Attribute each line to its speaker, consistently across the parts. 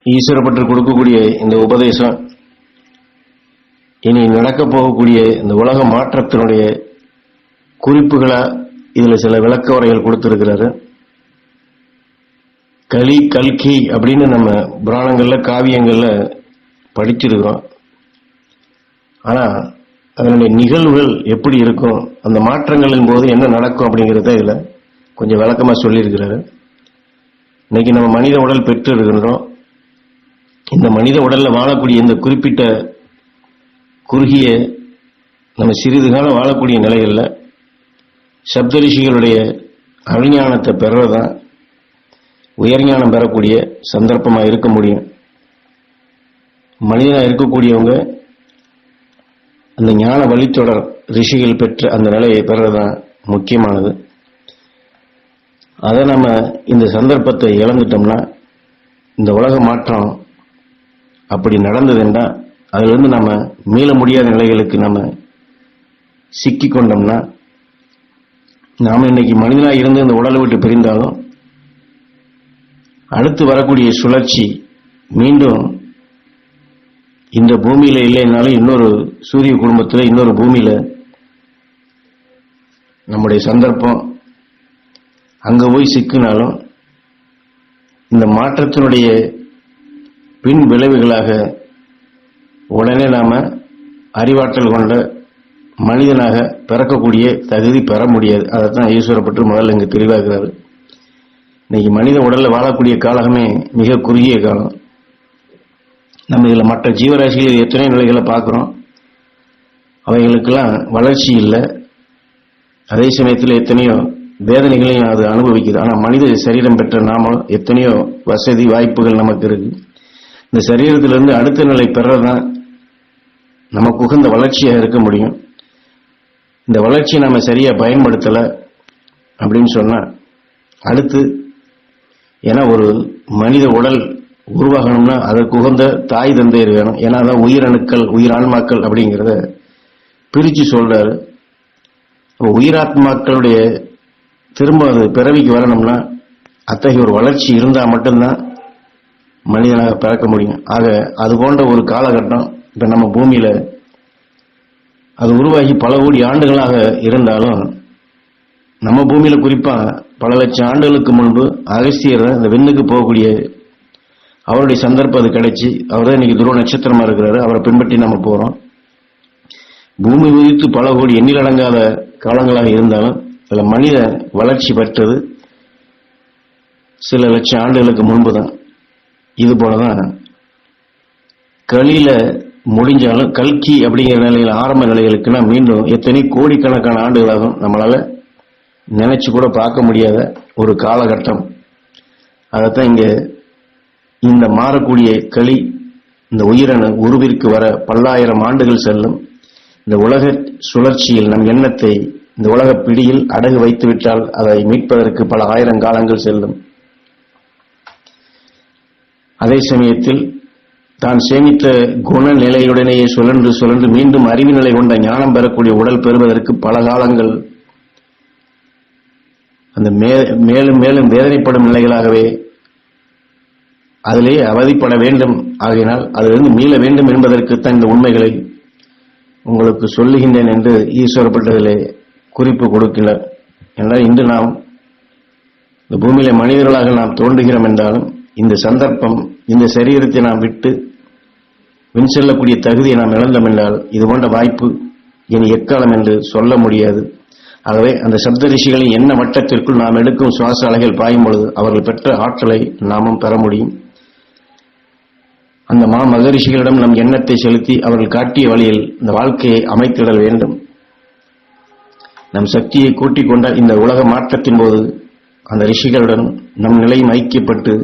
Speaker 1: ஈஸ்வரப்பட்டு கொடுக்கக்கூடிய இந்த உபதேசம் இனி நடக்கப் போகக்கூடிய இந்த உலக மாற்றத்தினுடைய குறிப்புகளா இதுல சில விளக்க உரைகள் கொடுத்திருக்கிறாரு. கலி கல்கி அப்படின்னு நம்ம புராணங்கள்ல காவியங்கள்ல படிச்சிருக்கிறோம். ஆனா அதனுடைய நிகழ்வுகள் எப்படி இருக்கும், அந்த மாற்றங்களின் போது என்ன நடக்கும் அப்படிங்கறத இதுல கொஞ்சம் விளக்கமா சொல்லியிருக்கிறாரு. இன்னைக்கு நம்ம மனித உடல் பெற்று இருக்கின்றோம். இந்த மனித உடல்ல வாழக்கூடிய இந்த குறிப்பிட்ட குறுகிய நம்ம சிறிது காலம் வாழக்கூடிய நிலைகள்ல சப்தரிஷிகளுடைய அழிஞானத்தை பெறதான் உயர்ஞானம் பெறக்கூடிய சந்தர்ப்பமா இருக்க முடியும். மனிதனா இருக்கக்கூடியவங்க அந்த ஞான வழித்தொடர் ரிஷிகள் பெற்ற அந்த நிலையை பெறதான் முக்கியமானது. அதை நம்ம இந்த சந்தர்ப்பத்தை இழந்துட்டோம்னா, இந்த உலக மாற்றம் அப்படி நடந்ததுன்னா அதுல இருந்து நம்ம மீள முடியாத நிலைகளுக்கு நம்ம சிக்கி கொண்டோம்னா, நாம இன்னைக்கு மனிதனா இருந்து இந்த உடலை விட்டு பிரிந்தாலும் அடுத்து வரக்கூடிய சுழற்சி மீண்டும் இந்த பூமியில இல்லைன்னாலும் இன்னொரு சூரிய குடும்பத்தில் இன்னொரு பூமியில நம்முடைய சந்தர்ப்பம் அங்க போய் சிக்கினாலும் இந்த மாற்றத்தினுடைய பின் விளைவுகளாக உடனே நாம அறிவாற்றல் கொண்ட மனிதனாக பிறக்கக்கூடிய தகுதி பெற முடியாது. அதைத்தான் ஈஸ்வரப்பட்டு முதல்ல இங்க தெளிவாக்குறாரு. இன்னைக்கு மனித உடல்ல வாழக்கூடிய காலமே மிக குறுகிய காலம். நம்ம இதுல மற்ற ஜீவராசிகள் எத்தனை நிலைகளை பார்க்கிறோம். அவைகளுக்கெல்லாம் வளர்ச்சி இல்லை. அதே சமயத்தில் எத்தனையோ வேதனைகளையும் அது அனுபவிக்குது. ஆனா மனித சரீரம் பெற்ற நாம எத்தனையோ வசதி வாய்ப்புகள் நமக்கு இருக்கு. இந்த சரீரத்திலிருந்து அடுத்த நிலை பெறதான் நமக்கு உகந்த வளர்ச்சியாக இருக்க முடியும். இந்த வளர்ச்சியை நாம சரியா பயன்படுத்தல அப்படின்னு சொன்னா அடுத்து, ஏன்னா ஒரு மனித உடல் உருவாகணும்னா அதற்கு உகந்த தாய் தந்தையர் வேணும். ஏன்னா அதான் உயிரணுக்கள் உயிரான்மாக்கள் அப்படிங்கிறத பிரிச்சு சொல்றாரு. உயிராத்மாக்களுடைய திரும்ப அது பிறவிக்கு வரணும்னா அத்தகைய ஒரு வளர்ச்சி இருந்தா மட்டும்தான் மனிதனாக பிறக்க முடியும். ஆக அது போன்ற ஒரு காலகட்டம் இப்ப நம்ம பூமியில அது உருவாகி பல கோடி ஆண்டுகளாக இருந்தாலும், நம்ம பூமியில குறிப்பா பல லட்சம் ஆண்டுகளுக்கு முன்பு அகஸ்தியர் இந்த விண்ணுக்கு போகக்கூடிய அவருடைய சந்தர்ப்பம் அது கிடைச்சி, அவர் தான் இன்னைக்கு துருவ நட்சத்திரமா இருக்கிறாரு. அவரை பின்பற்றி நம்ம போறோம். பூமி உதித்து பல கோடி எண்ணிலடங்காத காலங்களாக இருந்தாலும் அதுல மனித வளர்ச்சி பெற்றது சில லட்சம் ஆண்டுகளுக்கு முன்பு தான். இது போலதான் கலியில முடிஞ்சாலும் கல்கி அப்படிங்கிற நிலையில ஆரம்ப நிலைகளுக்குன்னா மீண்டும் எத்தனை கோடிக்கணக்கான ஆண்டுகளாகும் நம்மளால நினைச்சு கூட பார்க்க முடியாத ஒரு காலகட்டம். அதைத்தான் இங்க இந்த மாறக்கூடிய களி இந்த உயிரணு உருவிற்கு வர பல்லாயிரம் ஆண்டுகள் செல்லும். இந்த உலக சுழற்சியில் நம் எண்ணத்தை இந்த உலக பிடியில் அடகு வைத்துவிட்டால் அதை மீட்பதற்கு பல ஆயிரம் காலங்கள் செல்லும். அதே சமயத்தில் தான் சேமித்த குணநிலையுடனேயே சுழன்று சுழன்று மீண்டும் அறிவு நிலை கொண்ட ஞானம் பெறக்கூடிய உடல் பெறுவதற்கு பல காலங்கள் அந்த மேலும் மேலும் வேதனைப்படும் நிலைகளாகவே அதிலே அவதிப்பட வேண்டும். ஆகையினால் அதிலிருந்து மீள வேண்டும் என்பதற்குத்தான் இந்த உண்மைகளை உங்களுக்கு சொல்லுகின்றேன் என்று ஈஸ்வரப்பட்டதிலே குறிப்பு கொடுக்கிறார். என்றால் இன்று நாம் இந்த பூமியில மனிதர்களாக நாம் தோன்றுகிறோம் என்றாலும் இந்த சந்தர்ப்பம் இந்த சரீரத்தை நாம் விட்டு விண் செல்லக்கூடிய தகுதியை நாம் இழந்தோம் என்றால் இது போன்ற வாய்ப்பு இனி எக்காலம் என்று சொல்ல முடியாது. ஆகவே அந்த சப்த ரிஷிகளின் எண்ண வட்டத்திற்குள் நாம் எடுக்கும் சுவாச அலைகள் பாயும் பொழுது அவர்கள் பெற்ற ஆற்றலை நாமும் பெற முடியும். அந்த மகரிஷிகளிடம் நம் எண்ணத்தை செலுத்தி அவர்கள் காட்டிய வழியில் இந்த வாழ்க்கையை அமைத்திடல் வேண்டும். நம் சக்தியை கூட்டிக் கொண்ட இந்த உலக மாற்றத்தின் போது அந்த ரிஷிகளுடன் நம் நிலையும் ஐக்கியப்பட்டு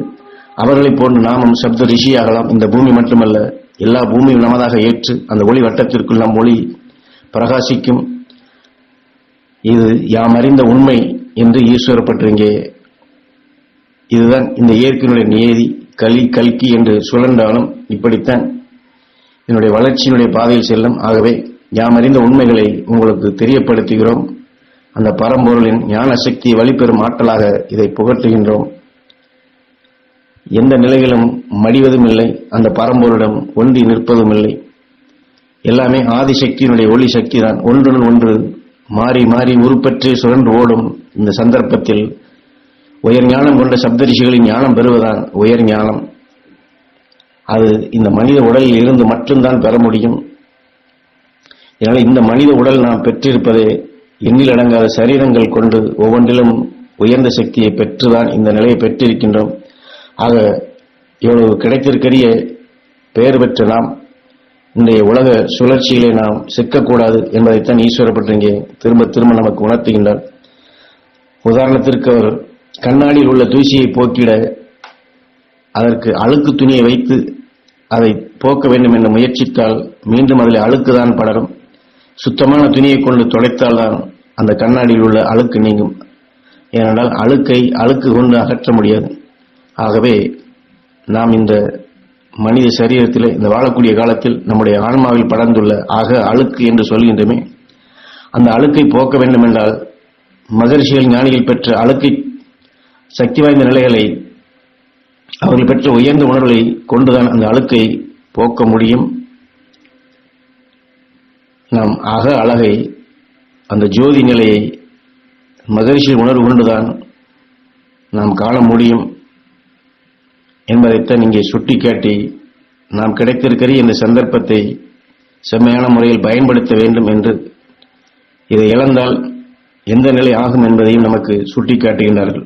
Speaker 1: அவர்களைப் போன்று நாமும் சப்த ரிஷியாகலாம். இந்த பூமி மட்டுமல்ல, எல்லா பூமியும் நமதாக ஏற்று அந்த ஒளி வட்டத்திற்குள் நம் ஒளி பிரகாசிக்கும். இது யாம் அறிந்த உண்மை என்று ஈஸ்வரப்பட்டு இங்கே இதுதான் இந்த இயற்கையினுடைய நியதி. கலி கல்கி என்று சுழன்றாலும் இப்படித்தான் என்னுடைய வளர்ச்சியினுடைய பாதையில் செல்லும். ஆகவே யாம் அறிந்த உண்மைகளை உங்களுக்கு தெரியப்படுத்துகிறோம். அந்த பரம்பொருளின் ஞான சக்தியை வழிபெறும் ஆற்றலாக இதை புகட்டுகின்றோம். எந்த நிலையிலும் மடிவதும் இல்லை, அந்த பரம்பொருளிடம் ஒன்றி நிற்பதும் இல்லை. எல்லாமே ஆதிசக்தியினுடைய ஒளி சக்தி தான். ஒன்றுடன் ஒன்று மாறி மாறி உருப்பெற்று சுழன்று ஓடும் இந்த சந்தர்ப்பத்தில் உயர் ஞானம் கொண்ட சப்தரிஷிகளின் ஞானம் பெறுவதான் உயர் ஞானம். அது இந்த மனித உடலில் இருந்து மட்டும்தான் பெற முடியும். இதனால் இந்த மனித உடல் நாம் பெற்றிருப்பதே எண்ணிலடங்காத சரீரங்கள் கொண்டு ஒவ்வொன்றிலும் உயர்ந்த சக்தியை பெற்றுதான் இந்த நிலையை பெற்றிருக்கின்றோம். ஆக இவ்வளவு கிடைத்திருக்கிற பெயர் பெற்ற நாம் இன்றைய உலக சுழற்சியிலே நாம் சிக்கக்கூடாது என்பதைத்தான் ஈஸ்வரப்பட்டு இங்கே திரும்ப திரும்ப நமக்கு உணர்த்துகின்றார். உதாரணத்திற்கு அவர் கண்ணாடியில் உள்ள தூசியை போக்கிட அதற்கு அழுக்கு துணியை வைத்து அதை போக்க வேண்டும் என்று முயற்சித்தால் மீண்டும் அதில் அழுக்குதான் படரும். சுத்தமான துணியை கொண்டு துடைத்தால்தான் அந்த கண்ணாடியில் உள்ள அழுக்கு நீங்கும். ஏனென்றால் அழுக்கு கொண்டு அகற்ற முடியாது. ஆகவே நாம் இந்த மனித சரீரத்தில் இந்த வாழக்கூடிய காலத்தில் நம்முடைய ஆன்மாவில் படர்ந்துள்ள அழுக்கு என்று சொல்கின்றமே, அந்த அழுக்கை போக்க வேண்டும் என்றால் மகரிஷிகள் ஞானிகள் பெற்ற அழுக்கை சக்தி வாய்ந்த நிலைகளை அவர்கள் பெற்ற உயர்ந்த உணர்வுகளை கொண்டுதான் அந்த அழுக்கை போக்க முடியும். நாம் அழகை அந்த ஜோதி நிலையை மகரிஷி உணர்வு கொண்டுதான் நாம் காண முடியும் என்பதைத்தான் இங்கே சுட்டிக்காட்டி நாம் கிடைத்திருக்கிற இந்த சந்தர்ப்பத்தை செம்மையான முறையில் பயன்படுத்த வேண்டும் என்று, இதை இழந்தால் எந்த நிலை ஆகும் என்பதையும் நமக்கு சுட்டிக்காட்டுகின்றார்கள்.